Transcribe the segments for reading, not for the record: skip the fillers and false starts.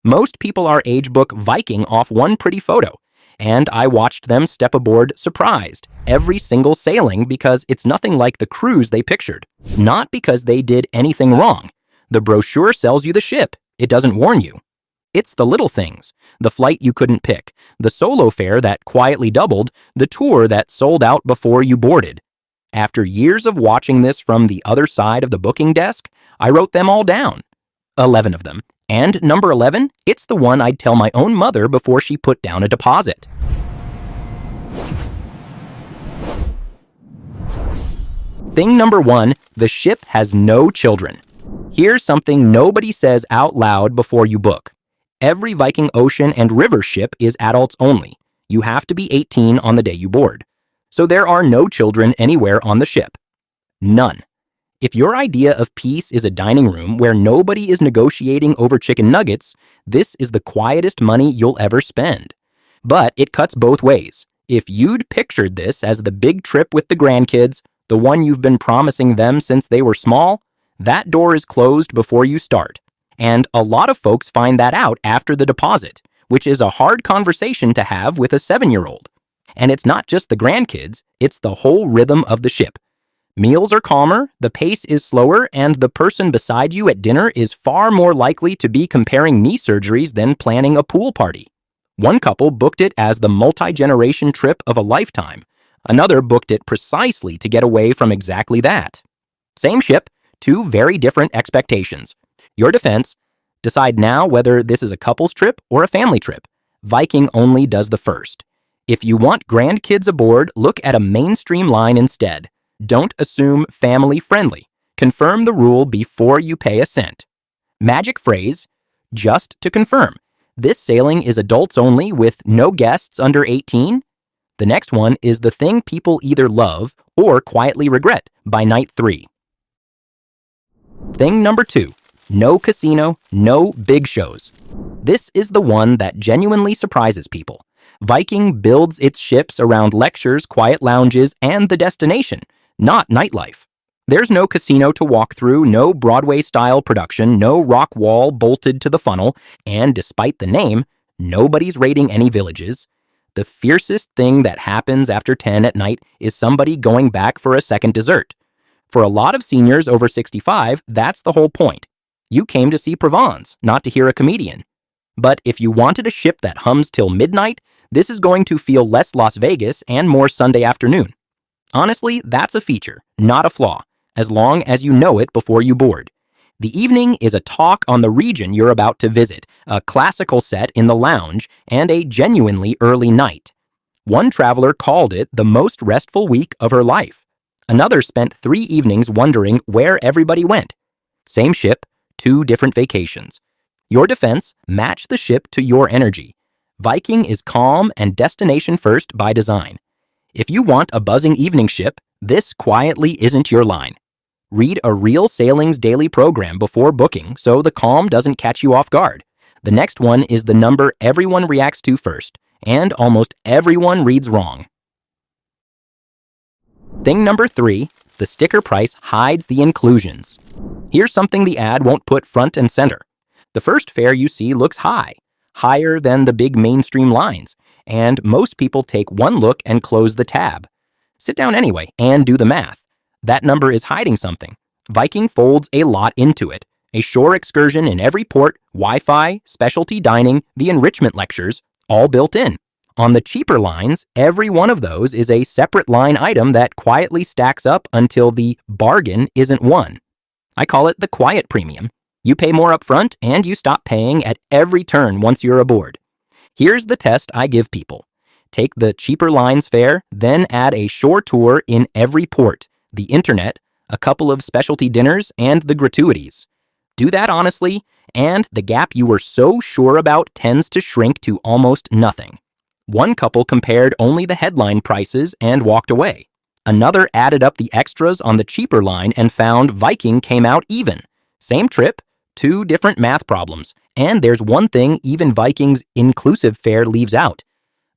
Most people our age book Viking off one pretty photo, and I watched them step aboard surprised every single sailing because it's nothing like the cruise they pictured. Not because they did anything wrong. The brochure sells you the ship. It doesn't warn you. It's the little things, the flight you couldn't pick, the solo fare that quietly doubled, the tour that sold out before you boarded. After years of watching this from the other side of the booking desk, I wrote them all down. 11 of them. And number 11, it's the one I'd tell my own mother before she put down a deposit. Thing number 1, the ship has no children. Here's something nobody says out loud before you book. Every Viking ocean and river ship is adults only. You have to be 18 on the day you board. So there are no children anywhere on the ship. None. If your idea of peace is a dining room where nobody is negotiating over chicken nuggets, this is the quietest money you'll ever spend. But it cuts both ways. If you'd pictured this as the big trip with the grandkids, the one you've been promising them since they were small, that door is closed before you start. And a lot of folks find that out after the deposit, which is a hard conversation to have with a 7-year-old. And it's not just the grandkids, it's the whole rhythm of the ship. Meals are calmer, the pace is slower, and the person beside you at dinner is far more likely to be comparing knee surgeries than planning a pool party. One couple booked it as the multi-generation trip of a lifetime. Another booked it precisely to get away from exactly that. Same ship, 2 very different expectations. Your defense, decide now whether this is a couple's trip or a family trip. Viking only does the first. If you want grandkids aboard, look at a mainstream line instead. Don't assume family-friendly. Confirm the rule before you pay a cent. Magic phrase, just to confirm. This sailing is adults only with no guests under 18. The next one is the thing people either love or quietly regret by night 3. Thing number 2. No casino, no big shows. This is the one that genuinely surprises people. Viking builds its ships around lectures, quiet lounges, and the destination, not nightlife. There's no casino to walk through, no Broadway-style production, no rock wall bolted to the funnel, and despite the name, nobody's raiding any villages. The fiercest thing that happens after 10 at night is somebody going back for a second dessert. For a lot of seniors over 65, that's the whole point. You came to see Provence, not to hear a comedian. But if you wanted a ship that hums till midnight, this is going to feel less Las Vegas and more Sunday afternoon. Honestly, that's a feature, not a flaw, as long as you know it before you board. The evening is a talk on the region you're about to visit, a classical set in the lounge, and a genuinely early night. One traveler called it the most restful week of her life. Another spent 3 evenings wondering where everybody went. Same ship, 2 different vacations. Your defense, match the ship to your energy. Viking is calm and destination first by design. If you want a buzzing evening ship, this quietly isn't your line. Read a real sailings daily program before booking so the calm doesn't catch you off guard. The next one is the number everyone reacts to first, and almost everyone reads wrong. Thing number 3, the sticker price hides the inclusions. Here's something the ad won't put front and center. The first fare you see looks high, higher than the big mainstream lines, and most people take one look and close the tab. Sit down anyway and do the math. That number is hiding something. Viking folds a lot into it. A shore excursion in every port, Wi-Fi, specialty dining, the enrichment lectures, all built in. On the cheaper lines, every one of those is a separate line item that quietly stacks up until the bargain isn't won. I call it the quiet premium. You pay more up front and you stop paying at every turn once you're aboard. Here's the test I give people. Take the cheaper lines fare, then add a shore tour in every port, the internet, a couple of specialty dinners, and the gratuities. Do that honestly, and the gap you were so sure about tends to shrink to almost nothing. One couple compared only the headline prices and walked away. Another added up the extras on the cheaper line and found Viking came out even. Same trip, 2 different math problems, and there's one thing even Viking's inclusive fare leaves out.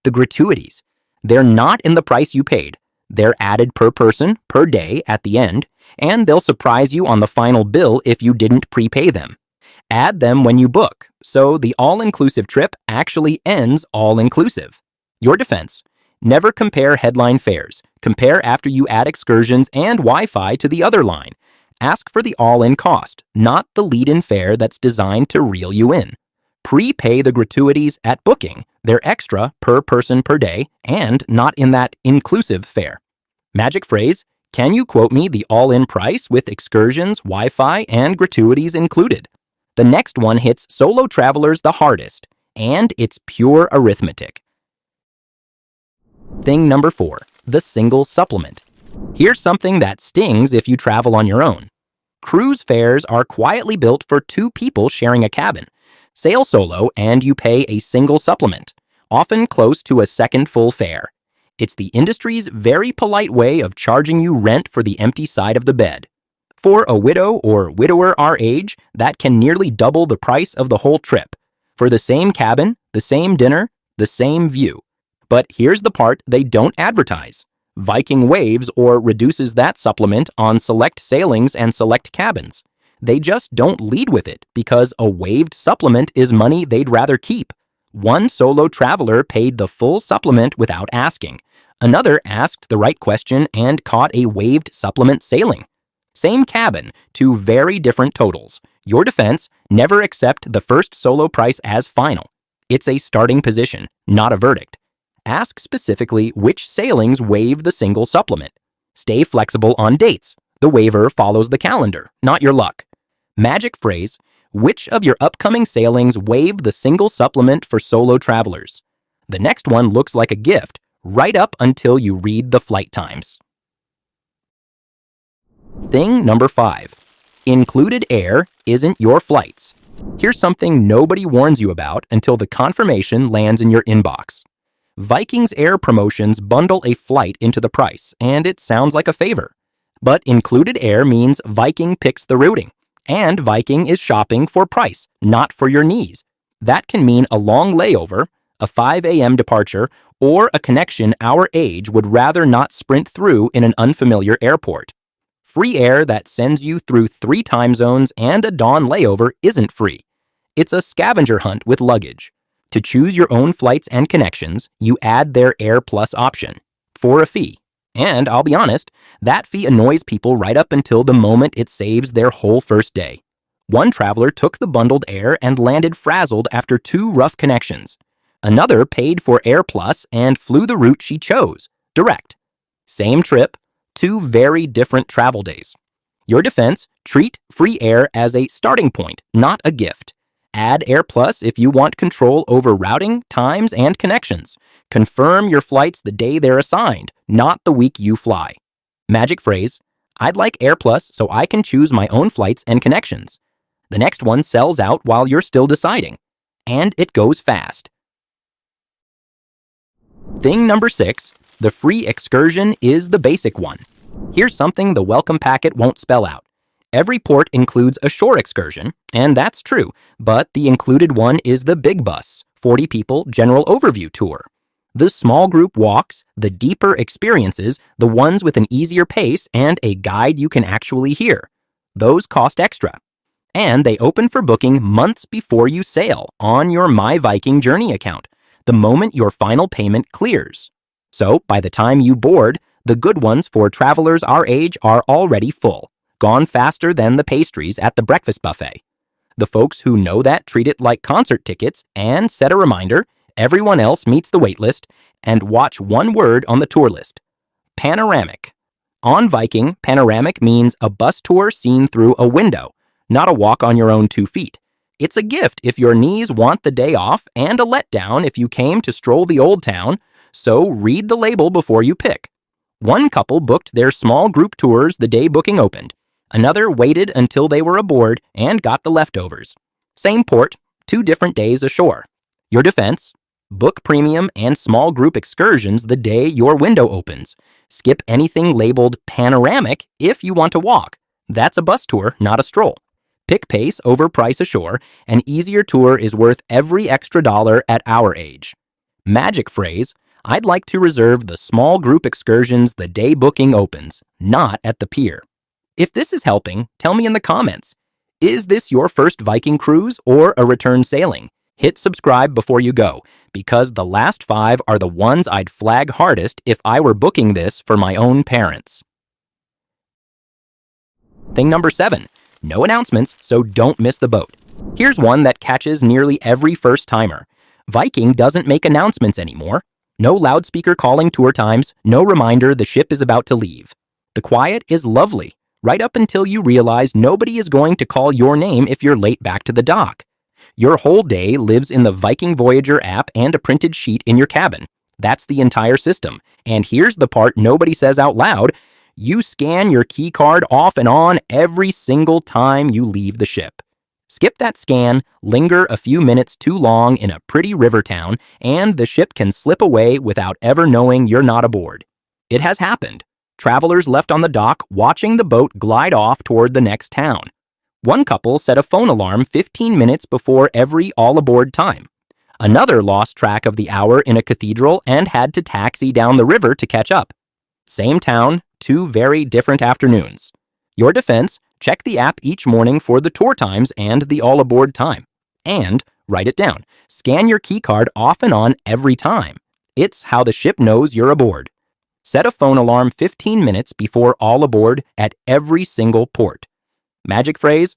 The gratuities. They're not in the price you paid. They're added per person, per day at the end, and they'll surprise you on the final bill if you didn't prepay them. Add them when you book, so the all-inclusive trip actually ends all-inclusive. Your defense: never compare headline fares. Compare after you add excursions and Wi-Fi to the other line. Ask for the all-in cost, not the lead-in fare that's designed to reel you in. Prepay the gratuities at booking. They're extra per person per day and not in that inclusive fare. Magic phrase: can you quote me the all-in price with excursions, Wi-Fi, and gratuities included? The next one hits solo travelers the hardest, and it's pure arithmetic. Thing number 4, the single supplement. Here's something that stings if you travel on your own. Cruise fares are quietly built for 2 people sharing a cabin. Sail solo and you pay a single supplement, often close to a second full fare. It's the industry's very polite way of charging you rent for the empty side of the bed. For a widow or widower our age, that can nearly double the price of the whole trip. For the same cabin, the same dinner, the same view. But here's the part they don't advertise. Viking waives or reduces that supplement on select sailings and select cabins. They just don't lead with it because a waived supplement is money they'd rather keep. One solo traveler paid the full supplement without asking. Another asked the right question and caught a waived supplement sailing. Same cabin, 2 very different totals. Your defense: never accept the first solo price as final. It's a starting position, not a verdict. Ask specifically which sailings waive the single supplement. Stay flexible on dates. The waiver follows the calendar, not your luck. Magic phrase: which of your upcoming sailings waive the single supplement for solo travelers? The next one looks like a gift, right up until you read the flight times. Thing number 5. Included air isn't your flights. Here's something nobody warns you about until the confirmation lands in your inbox. Viking's air promotions bundle a flight into the price, and it sounds like a favor. But included air means Viking picks the routing, and Viking is shopping for price, not for your knees. That can mean a long layover, a 5 a.m. departure, or a connection our age would rather not sprint through in an unfamiliar airport. Free air that sends you through 3 time zones and a dawn layover isn't free. It's a scavenger hunt with luggage. To choose your own flights and connections, you add their Air Plus option for a fee. And I'll be honest, that fee annoys people right up until the moment it saves their whole first day. One traveler took the bundled air and landed frazzled after 2 rough connections. Another paid for Air Plus and flew the route she chose, direct. Same trip, 2 very different travel days. Your defense: treat free air as a starting point, not a gift. Add Air Plus if you want control over routing, times, and connections. Confirm your flights the day they're assigned, not the week you fly. Magic phrase: I'd like Air Plus so I can choose my own flights and connections. The next one sells out while you're still deciding. And it goes fast. Thing number 6, the free excursion is the basic one. Here's something the welcome packet won't spell out. Every port includes a shore excursion, and that's true, but the included one is the big bus, 40 people general overview tour. The small group walks, the deeper experiences, the ones with an easier pace and a guide you can actually hear. Those cost extra. And they open for booking months before you sail on your My Viking Journey account, the moment your final payment clears. So by the time you board, the good ones for travelers our age are already full, gone faster than the pastries at the breakfast buffet. The folks who know that treat it like concert tickets and set a reminder: everyone else meets the waitlist, and watch one word on the tour list: panoramic. On Viking, panoramic means a bus tour seen through a window, not a walk on your own 2 feet. It's a gift if your knees want the day off and a letdown if you came to stroll the old town, so read the label before you pick. One couple booked their small group tours the day booking opened. Another waited until they were aboard and got the leftovers. Same port, 2 different days ashore. Your defense: book premium and small group excursions the day your window opens. Skip anything labeled panoramic if you want to walk. That's a bus tour, not a stroll. Pick pace over price ashore. An easier tour is worth every extra dollar at our age. Magic phrase: I'd like to reserve the small group excursions the day booking opens, not at the pier. If this is helping, tell me in the comments. Is this your first Viking cruise or a return sailing? Hit subscribe before you go, because the last 5 are the ones I'd flag hardest if I were booking this for my own parents. Thing number 7. No announcements, so don't miss the boat. Here's one that catches nearly every first-timer. Viking doesn't make announcements anymore. No loudspeaker calling tour times, no reminder the ship is about to leave. The quiet is lovely, right up until you realize nobody is going to call your name if you're late back to the dock. Your whole day lives in the Viking Voyager app and a printed sheet in your cabin. That's the entire system. And here's the part nobody says out loud. You scan your keycard off and on every single time you leave the ship. Skip that scan, linger a few minutes too long in a pretty river town, and the ship can slip away without ever knowing you're not aboard. It has happened. Travelers left on the dock watching the boat glide off toward the next town. One couple set a phone alarm 15 minutes before every all-aboard time. Another lost track of the hour in a cathedral and had to taxi down the river to catch up. Same town, 2 very different afternoons. Your defense, check the app each morning for the tour times and the all-aboard time. And write it down. Scan your keycard off and on every time. It's how the ship knows you're aboard. Set a phone alarm 15 minutes before all aboard at every single port. Magic phrase,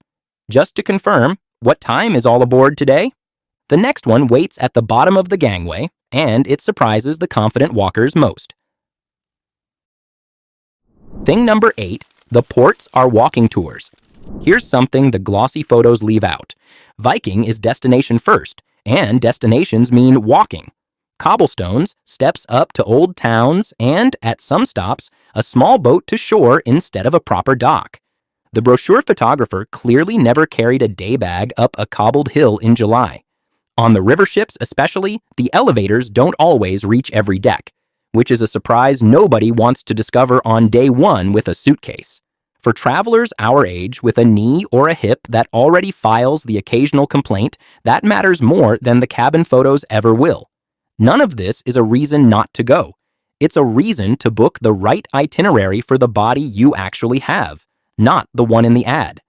just to confirm, what time is all aboard today? The next one waits at the bottom of the gangway, and it surprises the confident walkers most. Thing number 8, the ports are walking tours. Here's something the glossy photos leave out. Viking is destination first, and destinations mean walking. Cobblestones, steps up to old towns, and, at some stops, a small boat to shore instead of a proper dock. The brochure photographer clearly never carried a day bag up a cobbled hill in July. On the river ships especially, the elevators don't always reach every deck, which is a surprise nobody wants to discover on day 1 with a suitcase. For travelers our age with a knee or a hip that already files the occasional complaint, that matters more than the cabin photos ever will. None of this is a reason not to go. It's a reason to book the right itinerary for the body you actually have, not the one in the ad.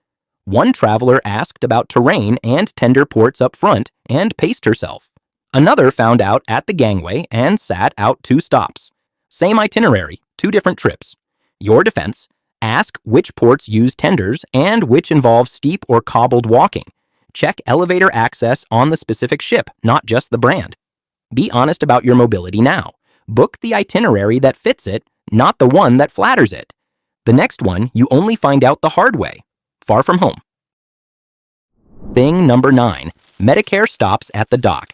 One traveler asked about terrain and tender ports up front and paced herself. Another found out at the gangway and sat out 2 stops. Same itinerary, 2 different trips. Your defense, ask which ports use tenders and which involve steep or cobbled walking. Check elevator access on the specific ship, not just the brand. Be honest about your mobility now. Book the itinerary that fits it, not the one that flatters it. The next one you only find out the hard way, far from home. Thing number 9, Medicare stops at the dock.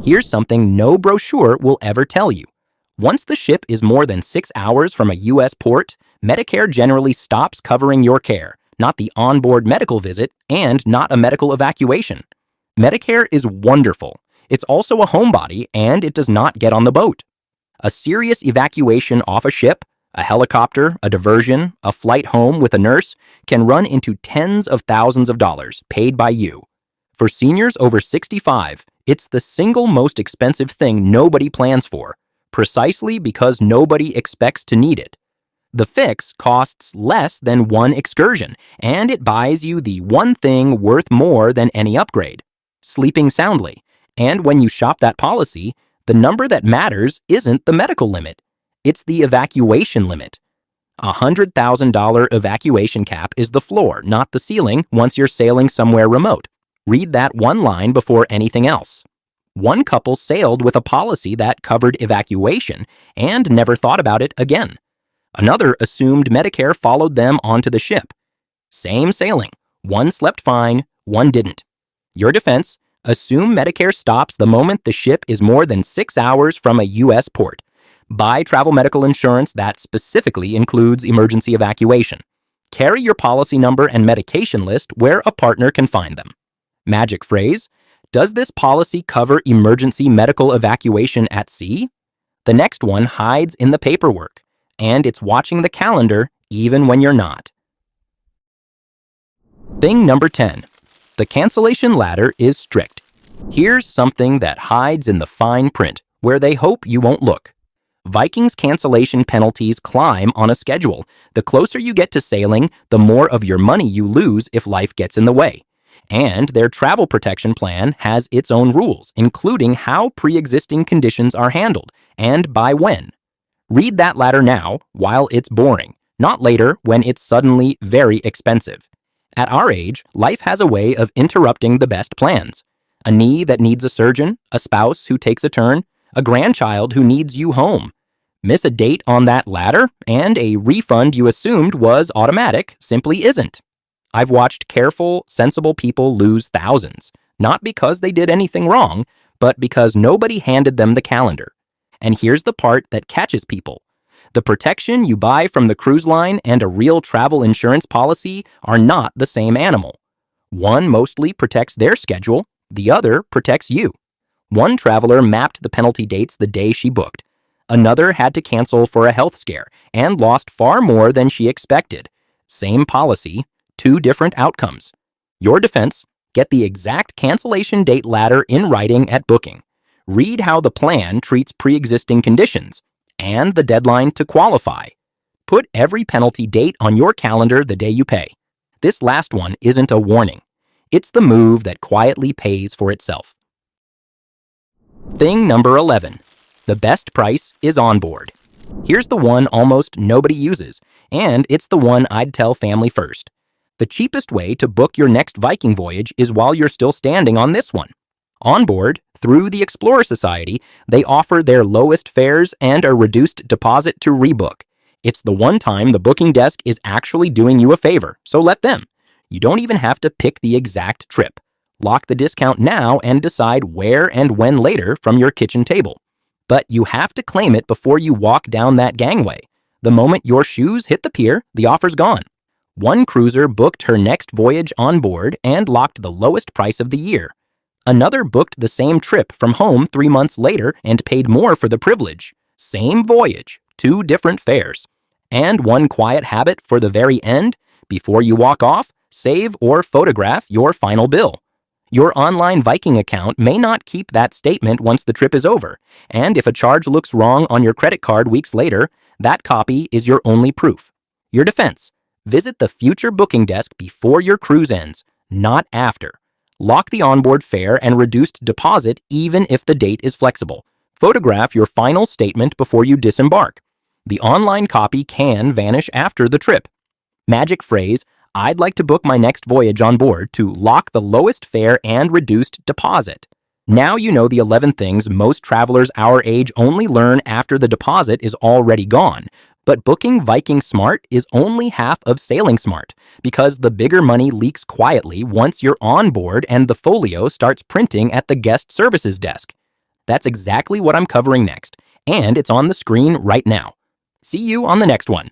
Here's something no brochure will ever tell you. Once the ship is more than 6 hours from a U.S. port, Medicare generally stops covering your care, not the onboard medical visit and not a medical evacuation. Medicare is wonderful. It's also a homebody and it does not get on the boat. A serious evacuation off a ship, a helicopter, a diversion, a flight home with a nurse can run into tens of thousands of dollars paid by you. For seniors over 65, it's the single most expensive thing nobody plans for, precisely because nobody expects to need it. The fix costs less than one excursion, and it buys you the one thing worth more than any upgrade, sleeping soundly. And when you shop that policy, the number that matters isn't the medical limit. It's the evacuation limit. A $100,000 evacuation cap is the floor, not the ceiling, once you're sailing somewhere remote. Read that one line before anything else. One couple sailed with a policy that covered evacuation and never thought about it again. Another assumed Medicare followed them onto the ship. Same sailing. One slept fine, one didn't. Your defense, assume Medicare stops the moment the ship is more than 6 hours from a U.S. port. Buy travel medical insurance that specifically includes emergency evacuation. Carry your policy number and medication list where a partner can find them. Magic phrase, does this policy cover emergency medical evacuation at sea? The next one hides in the paperwork, and it's watching the calendar even when you're not. Thing number 10. The cancellation ladder is strict. Here's something that hides in the fine print, where they hope you won't look. Viking's cancellation penalties climb on a schedule. The closer you get to sailing, the more of your money you lose if life gets in the way. And their travel protection plan has its own rules, including how pre-existing conditions are handled and by when. Read that ladder now while it's boring, not later when it's suddenly very expensive. At our age, life has a way of interrupting the best plans. A knee that needs a surgeon, a spouse who takes a turn, a grandchild who needs you home. Miss a date on that ladder, and a refund you assumed was automatic simply isn't. I've watched careful, sensible people lose thousands, not because they did anything wrong, but because nobody handed them the calendar. And here's the part that catches people. The protection you buy from the cruise line and a real travel insurance policy are not the same animal. One mostly protects their schedule, the other protects you. One traveler mapped the penalty dates the day she booked. Another had to cancel for a health scare and lost far more than she expected. Same policy, two different outcomes. Your defense: get the exact cancellation date ladder in writing at booking. Read how the plan treats pre-existing conditions and the deadline to qualify. Put every penalty date on your calendar the day you pay. This last one isn't a warning. It's the move that quietly pays for itself. Thing number 11. The best price is onboard. Here's the one almost nobody uses, and it's the one I'd tell family first. The cheapest way to book your next Viking voyage is while you're still standing on this one. Onboard, through the Explorer Society, they offer their lowest fares and a reduced deposit to rebook. It's the one time the booking desk is actually doing you a favor, so let them. You don't even have to pick the exact trip. Lock the discount now and decide where and when later from your kitchen table. But you have to claim it before you walk down that gangway. The moment your shoes hit the pier, the offer's gone. One cruiser booked her next voyage on board and locked the lowest price of the year. Another booked the same trip from home 3 months later and paid more for the privilege. Same voyage, two different fares. And one quiet habit for the very end: before you walk off, save or photograph your final bill. Your online Viking account may not keep that statement once the trip is over, and if a charge looks wrong on your credit card weeks later, that copy is your only proof. Your defense: visit the future booking desk before your cruise ends, not after. Lock the onboard fare and reduced deposit even if the date is flexible. Photograph your final statement before you disembark. The online copy can vanish after the trip. Magic phrase: I'd like to book my next voyage on board to lock the lowest fare and reduced deposit. Now you know the 11 things most travelers our age only learn after the deposit is already gone. But booking Viking smart is only half of sailing smart, because the bigger money leaks quietly once you're on board and the folio starts printing at the guest services desk. That's exactly what I'm covering next, and it's on the screen right now. See you on the next one.